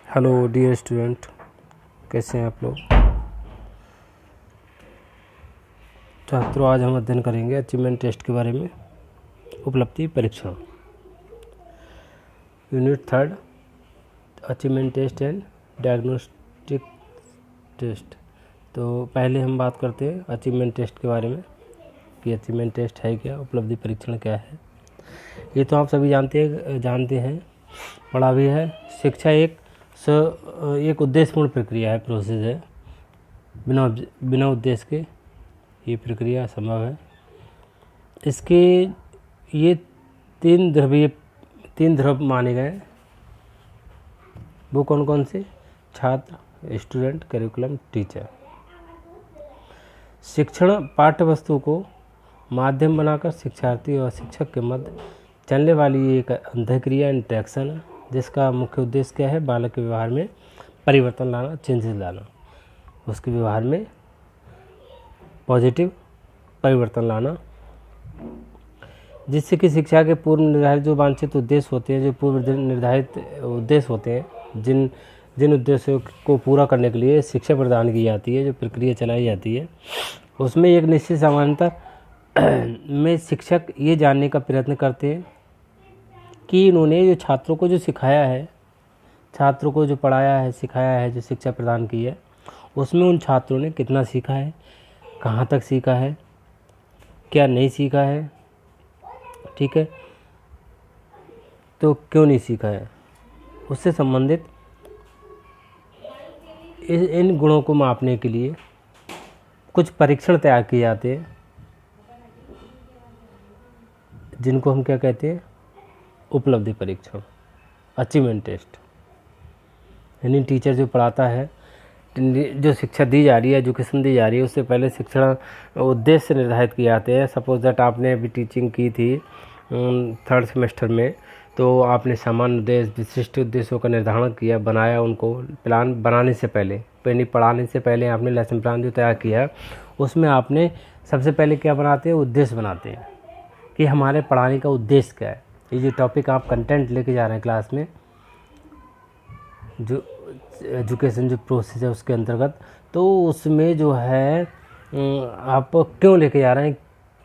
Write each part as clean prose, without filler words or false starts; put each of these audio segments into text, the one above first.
Hello dear student, कैसे हैं आप लोग। छात्रों, आज हम अध्ययन करेंगे अचीवमेंट टेस्ट के बारे में, उपलब्धि परीक्षण, unit 3, achievement test and diagnostic test. तो पहले हम बात करते हैं अचीवमेंट टेस्ट के बारे में कि अचीवमेंट टेस्ट है क्या, उपलब्धि परीक्षण क्या है। ये तो आप सभी जानते हैं, पढ़ा भी है। शिक्षा एक उद्देश्यपूर्ण प्रक्रिया है, प्रोसेस है। बिना उद्देश्य के ये प्रक्रिया असंभव है। इसके ये तीन ध्रुव माने गए। वो कौन कौन से? छात्र, स्टूडेंट, करिकुलम, टीचर। शिक्षण पाठ्य वस्तु को माध्यम बनाकर शिक्षार्थी और शिक्षक के मध्य चलने वाली एक अंतःक्रिया इंटरेक्शन है, जिसका मुख्य उद्देश्य क्या है? बालक के व्यवहार में परिवर्तन लाना, चेंजेस लाना, उसके व्यवहार में पॉजिटिव परिवर्तन लाना, जिससे कि शिक्षा के पूर्व निर्धारित जो वांछित उद्देश्य होते हैं, जो पूर्व निर्धारित उद्देश्य होते हैं, जिन उद्देश्यों को पूरा करने के लिए शिक्षा प्रदान की जाती है, जो प्रक्रिया चलाई जाती है, उसमें एक निश्चित समानांतर में शिक्षक ये जानने का प्रयत्न करते हैं कि इन्होंने जो छात्रों को जो सिखाया है, छात्रों को जो पढ़ाया है, सिखाया है, जो शिक्षा प्रदान की है, उसमें उन छात्रों ने कितना सीखा है, कहाँ तक सीखा है, क्या नहीं सीखा है, ठीक है, तो क्यों नहीं सीखा है, उससे संबंधित इन गुणों को मापने के लिए कुछ परीक्षण तैयार किए जाते हैं, जिनको हम क्या कहते हैं? उपलब्धि परीक्षण, अचीवमेंट टेस्ट। यानी टीचर जो पढ़ाता है, जो शिक्षा दी जा रही है, एजुकेशन दी जा रही है, उससे पहले शिक्षण उद्देश्य निर्धारित किए जाते हैं। सपोज दैट आपने अभी टीचिंग की थी 3rd सेमेस्टर में, तो आपने सामान्य उद्देश्य, विशिष्ट उद्देश्यों का निर्धारण किया, बनाया, उनको प्लान बनाने से पहले, पढ़ाने से पहले आपने लेसन प्लान जो तैयार किया, उसमें आपने सबसे पहले क्या बनाते हैं? उद्देश्य बनाते हैं कि हमारे पढ़ाने का उद्देश्य क्या है। ये जो टॉपिक आप कंटेंट लेके जा रहे हैं क्लास में, जो एजुकेशन जो प्रोसेस है उसके अंतर्गत, तो उसमें जो है आप क्यों लेके जा रहे हैं,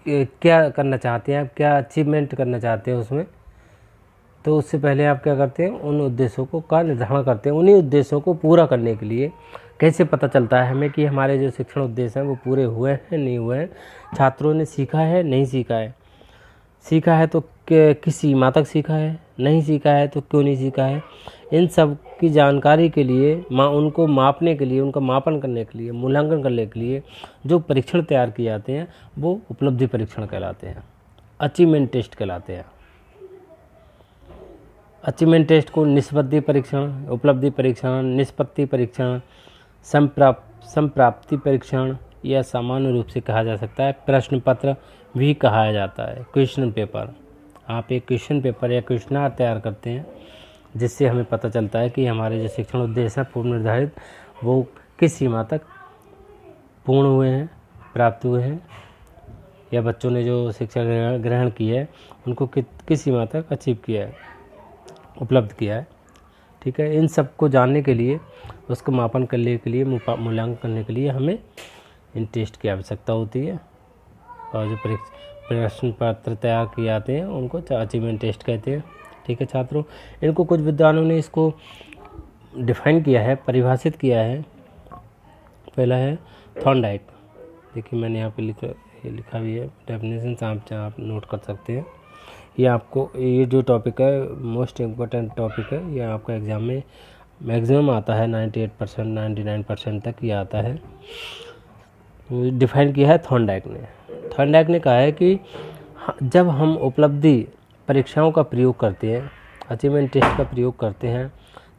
क्या करना चाहते हैं आप, क्या अचीवमेंट करना चाहते हैं उसमें। तो उससे पहले आप क्या करते हैं? उन उद्देश्यों को का निर्धारण करते हैं। उन्हीं उद्देश्यों को पूरा करने के लिए कैसे पता चलता है हमें कि हमारे जो शिक्षण उद्देश्य हैं वो पूरे हुए हैं, नहीं हुए हैं, छात्रों ने सीखा है, नहीं सीखा है, सीखा है तो किस सीमा तक सीखा है, नहीं सीखा है तो क्यों नहीं सीखा है। इन सब की जानकारी के लिए उनको मापने के लिए, उनका मापन करने के लिए, मूल्यांकन करने के लिए जो परीक्षण तैयार किए जाते हैं वो उपलब्धि परीक्षण कहलाते हैं, अचीवमेंट टेस्ट कहलाते हैं। अचीवमेंट टेस्ट को निष्पत्ति परीक्षण, उपलब्धि परीक्षण, निष्पत्ति परीक्षण, संप्राप्ति परीक्षण या सामान्य रूप से कहा जा सकता है प्रश्न पत्र भी कहा जाता है। क्वेश्चन पेपर, आप एक क्वेश्चन पेपर या क्वेश्चनार तैयार करते हैं, जिससे हमें पता चलता है कि हमारे जो शिक्षण उद्देश्य हैं पूर्व निर्धारित, वो किस सीमा तक पूर्ण हुए हैं, प्राप्त हुए हैं, या बच्चों ने जो शिक्षा ग्रहण की है उनको किस सीमा तक अचीव किया है, उपलब्ध किया है। ठीक है, इन सब को जानने के लिए, उसको मापन करने के लिए, मूल्यांकन करने के लिए हमें इन टेस्ट की आवश्यकता होती है। और जो प्रश्न पत्र तैयार किए जाते हैं उनको अचीवमेंट टेस्ट कहते हैं। ठीक है छात्रों, इनको कुछ विद्वानों ने इसको डिफाइन किया है, परिभाषित किया है। पहला है थॉर्नडाइक, देखिए मैंने यहाँ पे लिखा भी है, डेफिनेशन आप नोट कर सकते हैं। ये जो टॉपिक है मोस्ट इम्पोर्टेंट टॉपिक है, ये आपका एग्ज़ाम में मैक्सिमम आता है, 98% 99% तक ये आता है। डिफाइन किया है थॉर्नडाइक ने। थॉर्नडाइक ने कहा है कि जब हम उपलब्धि परीक्षाओं का प्रयोग करते हैं, अचीवमेंट टेस्ट का प्रयोग करते हैं,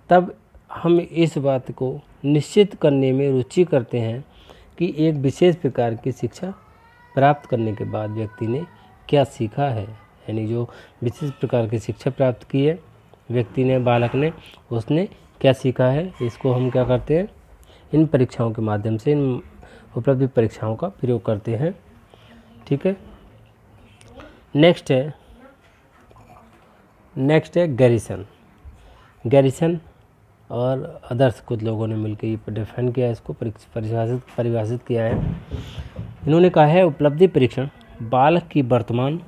तब हम इस बात को निश्चित करने में रुचि करते हैं कि एक विशेष प्रकार की शिक्षा प्राप्त करने के बाद व्यक्ति ने क्या सीखा है। यानी जो विशेष प्रकार की शिक्षा प्राप्त की है व्यक्ति ने, बालक ने, उसने क्या सीखा है, इसको हम क्या करते हैं? इन परीक्षाओं के माध्यम से, इन उपलब्धि परीक्षाओं का प्रयोग करते हैं। ठीक है, नेक्स्ट है गैरिसन। और अदर्स कुछ लोगों ने मिलकर ये डिफाइन किया है, इसको परिभाषित किया है। इन्होंने कहा है उपलब्धि परीक्षण बालक की वर्तमान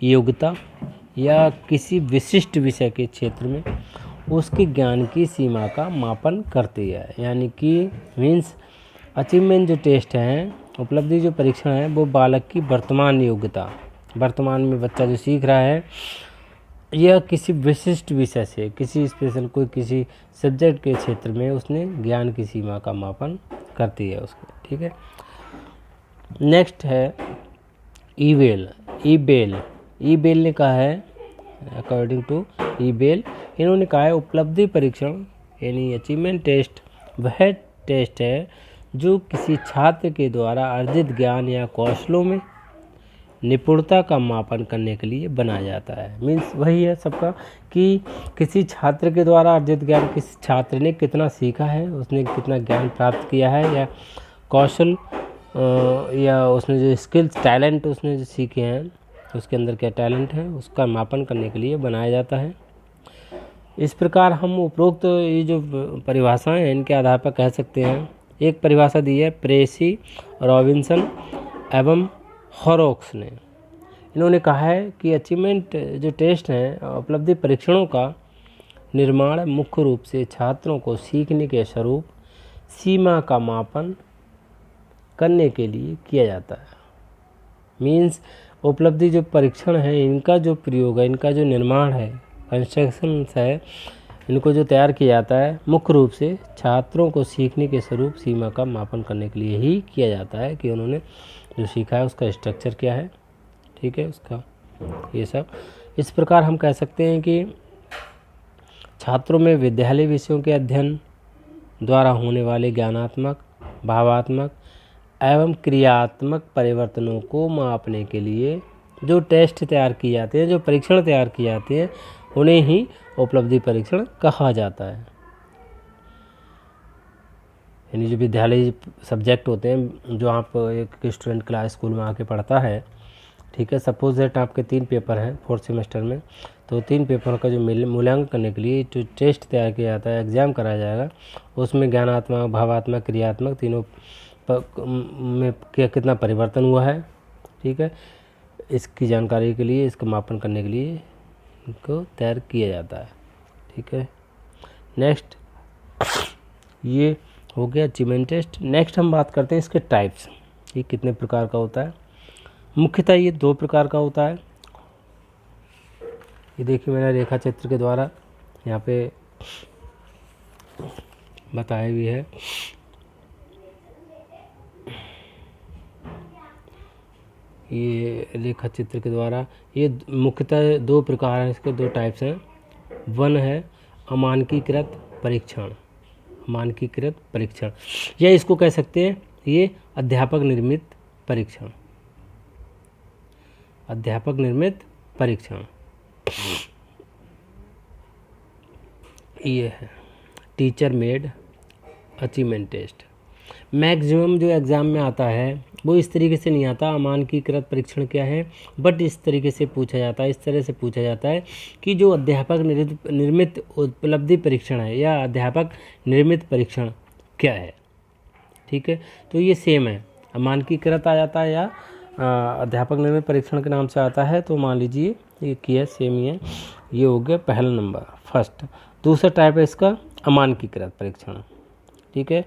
योग्यता या किसी विशिष्ट विषय के क्षेत्र में उसके ज्ञान की सीमा का मापन करती है। यानी कि मीन्स अचीवमेंट जो टेस्ट हैं, उपलब्धि जो परीक्षण है, वो बालक की वर्तमान योग्यता, वर्तमान में बच्चा जो सीख रहा है, यह किसी विशिष्ट विषय से, किसी स्पेशल कोई किसी सब्जेक्ट के क्षेत्र में उसने ज्ञान की सीमा का मापन करती है उसको। ठीक है। नेक्स्ट है ईबेल ने कहा है, अकॉर्डिंग टू ईबेल, इन्होंने कहा है उपलब्धि परीक्षण यानी अचीवमेंट टेस्ट वह टेस्ट है जो किसी छात्र के द्वारा अर्जित ज्ञान या कौशलों में निपुणता का मापन करने के लिए बनाया जाता है। मीन्स वही है सबका कि किसी छात्र के द्वारा अर्जित ज्ञान, किसी छात्र ने कितना सीखा है, उसने कितना ज्ञान प्राप्त किया है, या कौशल या उसने जो स्किल्स टैलेंट उसने जो सीखे हैं, उसके अंदर क्या टैलेंट है, उसका मापन करने के लिए बनाया जाता है। इस प्रकार हम उपरोक्त ये जो परिभाषाएं हैं इनके आधार पर कह सकते हैं। एक परिभाषा दी है प्रेसी, रॉबिन्सन एवं हॉरोक्स ने। इन्होंने कहा है कि अचीवमेंट जो टेस्ट हैं, उपलब्धि परीक्षणों का निर्माण मुख्य रूप से छात्रों को सीखने के स्वरूप सीमा का मापन करने के लिए किया जाता है। मीन्स उपलब्धि जो परीक्षण है, इनका जो प्रयोग है, इनका जो निर्माण है, कंस्ट्रक्शन है, इनको जो तैयार किया जाता है मुख्य रूप से छात्रों को सीखने के स्वरूप सीमा का मापन करने के लिए ही किया जाता है कि उन्होंने जो सीखा है उसका स्ट्रक्चर क्या है। ठीक है, उसका ये सब। इस प्रकार हम कह सकते हैं कि छात्रों में विद्यालय विषयों के अध्ययन द्वारा होने वाले ज्ञानात्मक, भावात्मक एवं क्रियात्मक परिवर्तनों को मापने के लिए जो टेस्ट तैयार किए जाते हैं, जो परीक्षण तैयार किए जाते हैं, उन्हें ही उपलब्धि परीक्षण कहा जाता है। यानी जो विद्यालय सब्जेक्ट होते हैं, जो आप एक स्टूडेंट क्लास स्कूल में आके पढ़ता है, ठीक है, सपोज दैट आपके 3 पेपर हैं 4th सेमेस्टर में, तो 3 पेपरों का जो मूल्यांकन करने के लिए जो टेस्ट तैयार किया जाता है, एग्ज़ाम कराया जाएगा, उसमें ज्ञानात्मक, भावात्मक, क्रियात्मक तीनों में कितना परिवर्तन हुआ है। ठीक है, इसकी जानकारी के लिए, इसका मापन करने के लिए इनको तैयार किया जाता है। ठीक है, नेक्स्ट ये हो गया अचीवमेंट टेस्ट। नेक्स्ट हम बात करते हैं इसके टाइप्स, ये कितने प्रकार का होता है। मुख्यतः ये 2 प्रकार का होता है। ये देखिए मैंने रेखा चित्र के द्वारा यहाँ पे बताया भी है। ये रेखा चित्र के द्वारा ये मुख्यतः 2 प्रकार हैं, इसके 2 टाइप्स हैं। 1 है अमानकीकृत परीक्षण, मानकीकृत परीक्षण, या इसको कह सकते हैं ये अध्यापक निर्मित परीक्षण, अध्यापक निर्मित परीक्षण। ये है teacher made achievement test. Maximum जो एग्ज़ाम में आता है वो इस तरीके से नहीं आता अमानकीकृत परीक्षण क्या है, बट इस तरीके से पूछा जाता है, इस तरह से पूछा जाता है कि जो अध्यापक निर्मित उपलब्धि परीक्षण है या अध्यापक निर्मित परीक्षण क्या है। ठीक है, तो ये सेम है, अमानकीकृत आ जाता है या अध्यापक निर्मित परीक्षण के नाम से आता है, तो मान लीजिए ये किया सेम ही है। ये हो गया पहला नंबर, फर्स्ट। दूसरा टाइप है इसका अमानकीकृत परीक्षण। ठीक है,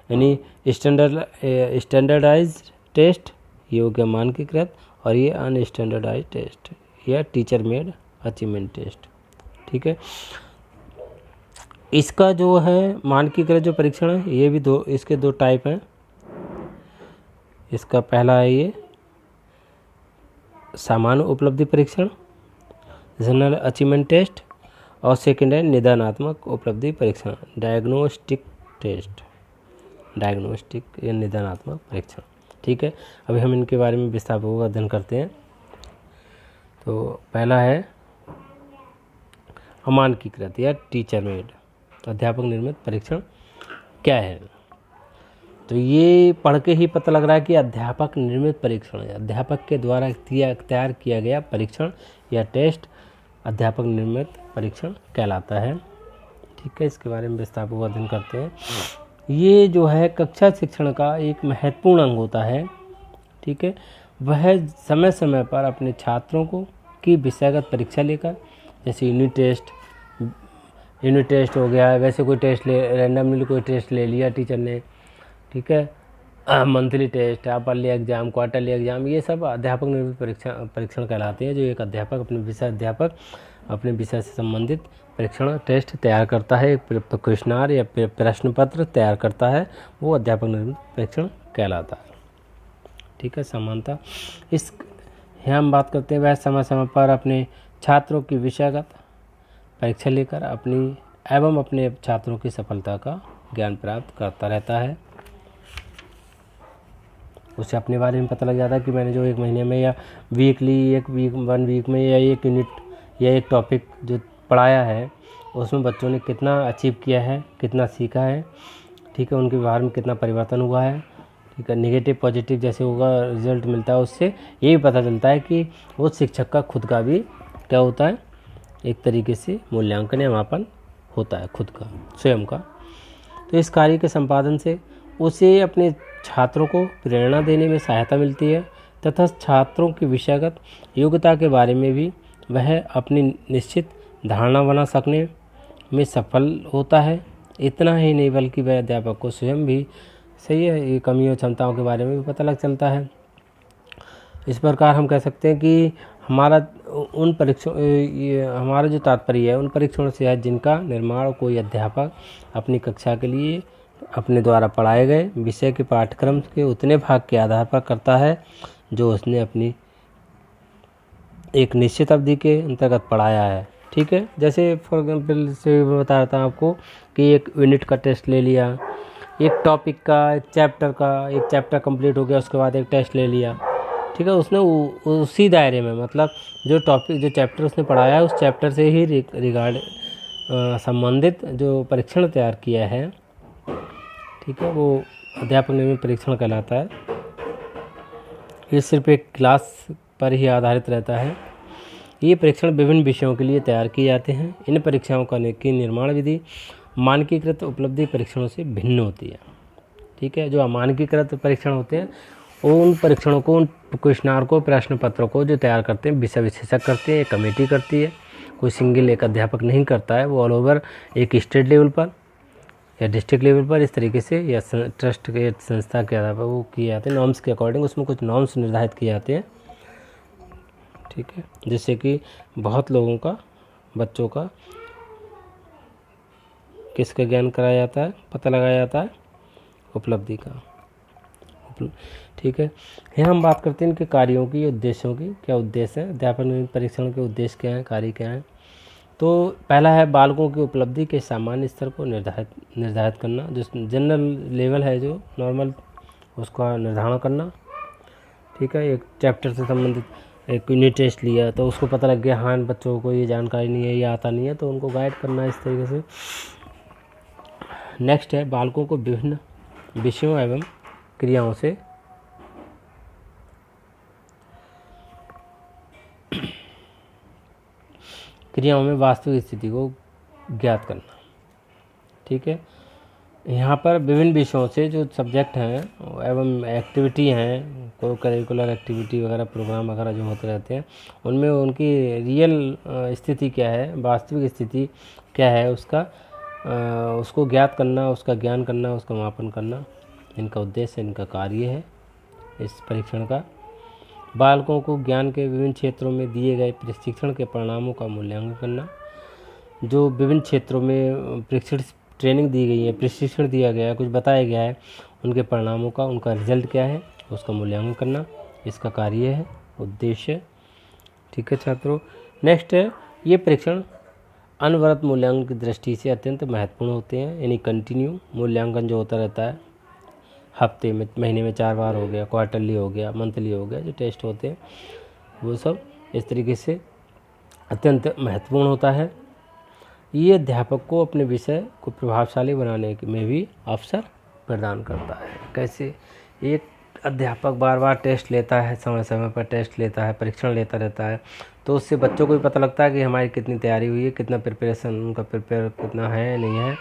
यानी स्टैंडर्डाइज्ड टेस्ट, ये हो गया मानकीकृत, और ये अनस्टैंडर्डाइज्ड टेस्ट या टीचर मेड अचीवमेंट टेस्ट। ठीक है, इसका जो है मानकीकृत जो परीक्षण है, ये भी इसके 2 टाइप हैं। इसका पहला है ये सामान्य उपलब्धि परीक्षण, जनरल अचीवमेंट टेस्ट, और सेकंड है निदानात्मक उपलब्धि परीक्षण, डायग्नोस्टिक टेस्ट, डायग्नोस्टिक या निदानात्मक परीक्षण। ठीक है, अभी हम इनके बारे में विस्तारपूर्वक अध्ययन करते हैं। तो पहला है अमानकीकृत या टीचर मेड, अध्यापक निर्मित परीक्षण क्या है। तो ये पढ़ के ही पता लग रहा है कि अध्यापक निर्मित परीक्षण है, अध्यापक के द्वारा तैयार किया गया परीक्षण या टेस्ट अध्यापक निर्मित परीक्षण कहलाता है। ठीक है, इसके बारे में विस्तारपूर्वक अध्ययन करते हैं। ये जो है कक्षा शिक्षण का एक महत्वपूर्ण अंग होता है। ठीक है, वह समय समय पर अपने छात्रों को की विषयगत परीक्षा लेकर, जैसे यूनिट टेस्ट हो गया, वैसे कोई टेस्ट रैंडमली कोई टेस्ट ले लिया टीचर ने, ठीक है, monthly test, half yearly exam, quarterly exam, ये सब अध्यापक निर्मित परीक्षण कहलाते हैं, जो एक अध्यापक अपने विषय से संबंधित परीक्षण टेस्ट तैयार करता है, एक क्वेश्चनर या प्रश्न पत्र तैयार करता है, वो अध्यापक निर्मित परीक्षण कहलाता है। ठीक है, समानता इस यहाँ हम बात करते हैं, वह समय समय पर अपने छात्रों की विषयगत परीक्षा लेकर अपने छात्रों की सफलता का ज्ञान प्राप्त करता रहता है। उससे अपने बारे में पता लग जाता है कि मैंने जो एक महीने में या वीकली 1 वीक में या एक यूनिट या एक टॉपिक जो पढ़ाया है, उसमें बच्चों ने कितना अचीव किया है, कितना सीखा है। ठीक है, उनके व्यवहार में कितना परिवर्तन हुआ है। ठीक है, नेगेटिव पॉजिटिव जैसे होगा रिजल्ट मिलता है, उससे ये भी पता चलता है कि वो शिक्षक का खुद का भी क्या होता है, एक तरीके से मूल्यांकन या मापन होता है खुद का, स्वयं का। तो इस कार्य के संपादन से उसे अपने छात्रों को प्रेरणा देने में सहायता मिलती है तथा छात्रों की विषयगत योग्यता के बारे में भी वह अपनी निश्चित धारणा बना सकने में सफल होता है। इतना ही नहीं बल्कि वह अध्यापक को स्वयं भी सही है ये कमियों क्षमताओं के बारे में भी पता लग चलता है। इस प्रकार हम कह सकते हैं कि हमारा जो तात्पर्य है उन परीक्षणों से है जिनका निर्माण कोई अध्यापक अपनी कक्षा के लिए अपने द्वारा पढ़ाए गए विषय के पाठ्यक्रम के उतने भाग के आधार पर करता है जो उसने अपनी एक निश्चित अवधि के अंतर्गत पढ़ाया है। ठीक है, जैसे फॉर एग्जाम्पल से मैं बता रहा था आपको कि एक यूनिट का टेस्ट ले लिया, एक टॉपिक का, एक चैप्टर कंप्लीट हो गया, उसके बाद एक टेस्ट ले लिया। ठीक है, उसने उसी दायरे में, मतलब जो चैप्टर उसने पढ़ाया है उस चैप्टर से ही संबंधित जो परीक्षण तैयार किया है, ठीक है, वो अध्यापक निर्मित परीक्षण कहलाता है। ये सिर्फ एक क्लास पर ही आधारित रहता है। ये परीक्षण विभिन्न विषयों के लिए तैयार किए जाते हैं। इन परीक्षाओं की निर्माण विधि मानकीकृत उपलब्धि परीक्षणों से भिन्न होती है। ठीक है, जो अमानकीकृत परीक्षण होते हैं वो उन परीक्षणों को, उन क्वेश्चनर को, प्रश्न पत्रों को जो तैयार करते हैं विषय विशेषज्ञ करते हैं, एक कमेटी करती है, कोई सिंगल एक अध्यापक नहीं करता है, वो ऑल ओवर एक स्टेट लेवल पर या डिस्ट्रिक्ट लेवल पर इस तरीके से या ट्रस्ट के संस्था के आधार पर वो किए जाते हैं। नॉर्म्स के अकॉर्डिंग उसमें कुछ नॉर्म्स निर्धारित किए जाते हैं। ठीक है, जिससे कि बहुत लोगों का, बच्चों का किसका ज्ञान कराया जाता है, पता लगाया जाता है, उपलब्धि का। ठीक है, यहाँ हम बात करते हैं इनके कार्यों की, उद्देश्यों की। क्या उद्देश्य है अध्यापक निर्मित परीक्षण के? उद्देश्य क्या है, कार्य क्या है? तो पहला है बालकों की उपलब्धि के सामान्य स्तर को निर्धारित करना, जो जनरल लेवल है, जो नॉर्मल, उसका निर्धारण करना। ठीक है, एक चैप्टर से संबंधित एक यूनिट टेस्ट लिया तो उसको पता लग गया हाँ बच्चों को ये जानकारी नहीं है, ये आता नहीं है, तो उनको गाइड करना इस तरीके से। नेक्स्ट है बालकों को विभिन्न विषयों एवं क्रियाओं से में वास्तविक स्थिति को ज्ञात करना। ठीक है, यहाँ पर विभिन्न विषयों से जो सब्जेक्ट हैं एवं एक्टिविटी हैं, कोई करिकुलर एक्टिविटी वगैरह, प्रोग्राम वगैरह जो होते रहते हैं, उनमें उनकी रियल स्थिति क्या है, वास्तविक स्थिति क्या है, उसको ज्ञात करना, उसका ज्ञान करना, उसका मापन करना, इनका उद्देश्य, इनका कार्य है इस परीक्षण का। बालकों को ज्ञान के विभिन्न क्षेत्रों में दिए गए प्रशिक्षण के परिणामों का मूल्यांकन करना। जो विभिन्न क्षेत्रों में ट्रेनिंग दी गई है, प्रशिक्षण दिया गया है, कुछ बताया गया है, उनके परिणामों का, उनका रिजल्ट क्या है, उसका मूल्यांकन करना, इसका कार्य है, उद्देश्य। ठीक है छात्रों, नेक्स्ट है ये परीक्षण अनवरत मूल्यांकन की दृष्टि से अत्यंत महत्वपूर्ण होते हैं। यानी कंटिन्यू मूल्यांकन जो होता रहता है, हफ्ते में, महीने में 4 बार हो गया, क्वार्टरली हो गया, मंथली हो गया, जो टेस्ट होते हैं वो सब इस तरीके से अत्यंत महत्वपूर्ण होता है। ये अध्यापक को अपने विषय को प्रभावशाली बनाने में भी अवसर प्रदान करता है। कैसे? एक अध्यापक बार बार टेस्ट लेता है, समय समय पर टेस्ट लेता है, परीक्षण लेता रहता है, तो उससे बच्चों को भी पता लगता है कि हमारी कितनी तैयारी हुई है, कितना प्रिपरेशन उनका प्रिपेयर कितना है नहीं है,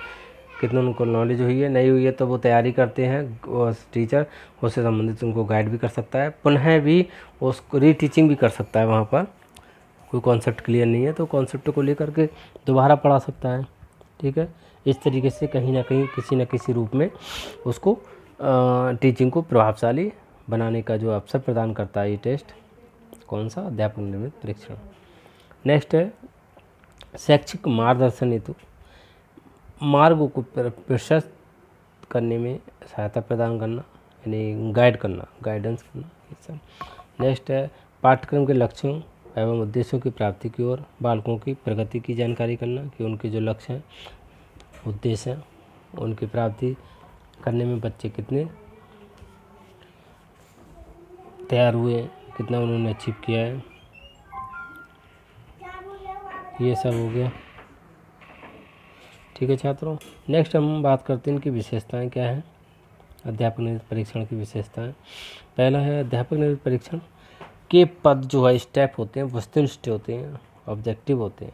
कितना उनको नॉलेज हुई है नहीं हुई है। तो वो तैयारी करते हैं और टीचर उससे संबंधित उनको गाइड भी कर सकता है, पुनः भी उसको रीटीचिंग भी कर सकता है। वहाँ पर कोई कॉन्सेप्ट क्लियर नहीं है तो कॉन्सेप्ट को लेकर के दोबारा पढ़ा सकता है। ठीक है, इस तरीके से कहीं ना कहीं किसी न किसी रूप में उसको टीचिंग को प्रभावशाली बनाने का जो अवसर प्रदान करता है ये टेस्ट। कौन सा? अध्यापक निर्मित परीक्षण। नेक्स्ट है शैक्षिक मार्गदर्शन हेतु मार्ग को प्रशस्त करने में सहायता प्रदान करना, यानी गाइड करना, गाइडेंस करना, ये सब। नेक्स्ट है पाठ्यक्रम के लक्ष्यों एवं उद्देश्यों की प्राप्ति की ओर बालकों की प्रगति की जानकारी करना कि उनके जो लक्ष्य हैं, उद्देश्य हैं, उनकी प्राप्ति करने में बच्चे कितने तैयार हुए, कितना उन्होंने अचीव किया है, ये सब हो गया। ठीक है छात्रों, नेक्स्ट हम बात करते हैं इनकी विशेषताएं क्या हैं, अध्यापक निर्मित परीक्षण की विशेषताएं। पहला है अध्यापक निर्मित परीक्षण के पद जो है स्टेप होते हैं, वस्तुनिष्ठ होते हैं, ऑब्जेक्टिव होते हैं।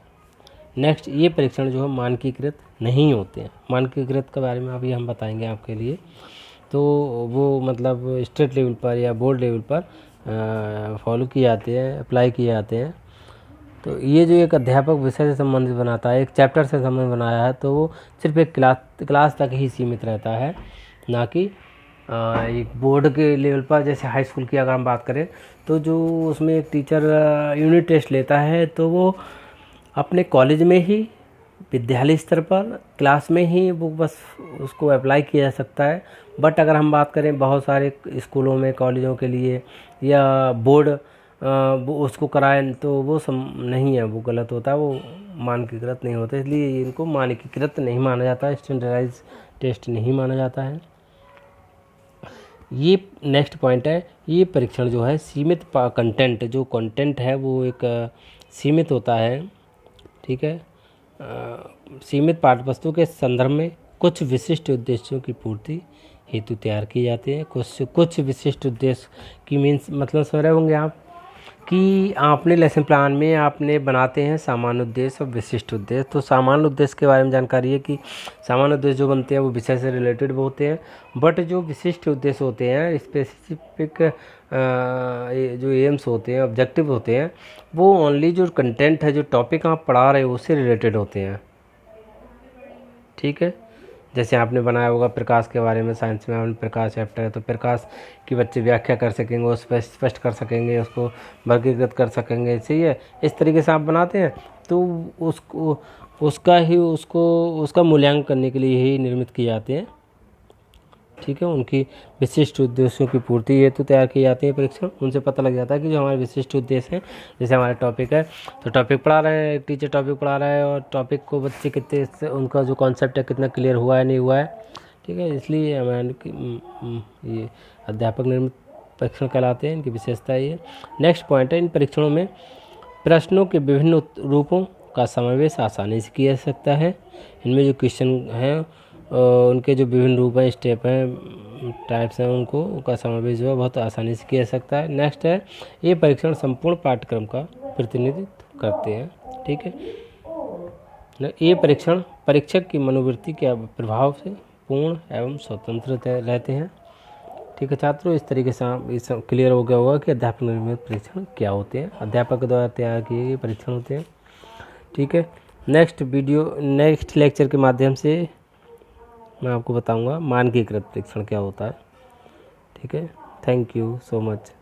नेक्स्ट, ये परीक्षण जो है मानकीकृत नहीं होते हैं। मानकीकृत के बारे में अभी हम बताएंगे आपके लिए। तो वो मतलब स्टेट लेवल पर या बोर्ड लेवल पर फॉलो किए जाते हैं, अप्लाई किए जाते हैं। तो ये जो एक अध्यापक विषय से संबंधित बनाता है, एक चैप्टर से संबंधित बनाया है, तो वो सिर्फ एक क्लास तक ही सीमित रहता है, ना कि एक बोर्ड के लेवल पर। जैसे हाई स्कूल की अगर हम बात करें तो जो उसमें एक टीचर यूनिट टेस्ट लेता है तो वो अपने कॉलेज में ही, विद्यालय स्तर पर, क्लास में ही वो बस उसको अप्लाई किया जा सकता है। बट अगर हम बात करें बहुत सारे स्कूलों में, कॉलेजों के लिए या बोर्ड वो उसको कराएं तो वो नहीं है, वो गलत होता है, वो मानकीकृत नहीं होता, इसलिए इनको मानकीकृत नहीं माना जाता है, स्टैंडर्डाइज टेस्ट नहीं माना जाता है। ये नेक्स्ट पॉइंट है, ये परीक्षण जो है सीमित कंटेंट, जो कंटेंट है वो एक सीमित होता है। ठीक है, सीमित पाठ्यपुस्तकों के संदर्भ में कुछ विशिष्ट उद्देश्यों की पूर्ति हेतु तैयार किए जाते हैं। कुछ विशिष्ट उद्देश्य की मीन्स मतलब समझ रहे होंगे आप कि आपने लेसन प्लान में आपने बनाते हैं सामान्य उद्देश्य और विशिष्ट उद्देश्य। तो सामान्य उद्देश्य के बारे में जानकारी है कि सामान्य उद्देश्य जो बनते हैं वो विषय से रिलेटेड होते हैं, बट जो विशिष्ट उद्देश्य होते हैं, स्पेसिफिक जो एम्स होते हैं, ऑब्जेक्टिव होते हैं, वो ओनली जो कंटेंट है, जो टॉपिक आप पढ़ा रहे हो उससे रिलेटेड होते हैं। ठीक है, जैसे आपने बनाया होगा प्रकाश के बारे में, साइंस में आपने प्रकाश चैप्टर है, तो प्रकाश की बच्चे व्याख्या कर सकेंगे, उसको स्पष्ट कर सकेंगे, उसको वर्गीकृत कर सकेंगे। सही है, इस तरीके से आप बनाते हैं तो उसका मूल्यांकन करने के लिए ही निर्मित किए जाते हैं। ठीक है, उनकी विशिष्ट उद्देश्यों की पूर्ति हेतु तैयार किए जाते हैं परीक्षण। उनसे पता लग जाता है कि जो हमारे विशिष्ट उद्देश्य हैं, जैसे हमारा टॉपिक है तो टॉपिक पढ़ा रहे हैं, टीचर टॉपिक पढ़ा रहा है और टॉपिक को बच्चे कितने, उनका जो कॉन्सेप्ट है कितना क्लियर हुआ है नहीं हुआ है। ठीक है, इसलिए ये अध्यापक निर्मित परीक्षण कहलाते हैं, इनकी विशेषता ये। नेक्स्ट पॉइंट है, इन परीक्षणों में प्रश्नों के विभिन्न रूपों का समावेश आसानी से किया जा सकता है। इनमें जो क्वेश्चन हैं उनके जो विभिन्न रूप हैं, स्टेप हैं, टाइप्स हैं, उनका समावेश जो है बहुत आसानी से किया जा सकता है। नेक्स्ट है, ये परीक्षण संपूर्ण पाठ्यक्रम का प्रतिनिधित्व करते हैं। ठीक है, ये परीक्षण परीक्षक की मनोवृत्ति के प्रभाव से पूर्ण एवं स्वतंत्र रहते हैं। ठीक है छात्रों, इस तरीके से आप इस क्लियर हो गया होगा कि अध्यापक निर्मित परीक्षण क्या होते हैं, अध्यापक द्वारा तैयार किए गए परीक्षण होते हैं। ठीक है, नेक्स्ट लेक्चर के माध्यम से मैं आपको बताऊंगा मानकीकृत परीक्षण क्या होता है। ठीक है, थैंक यू सो मच।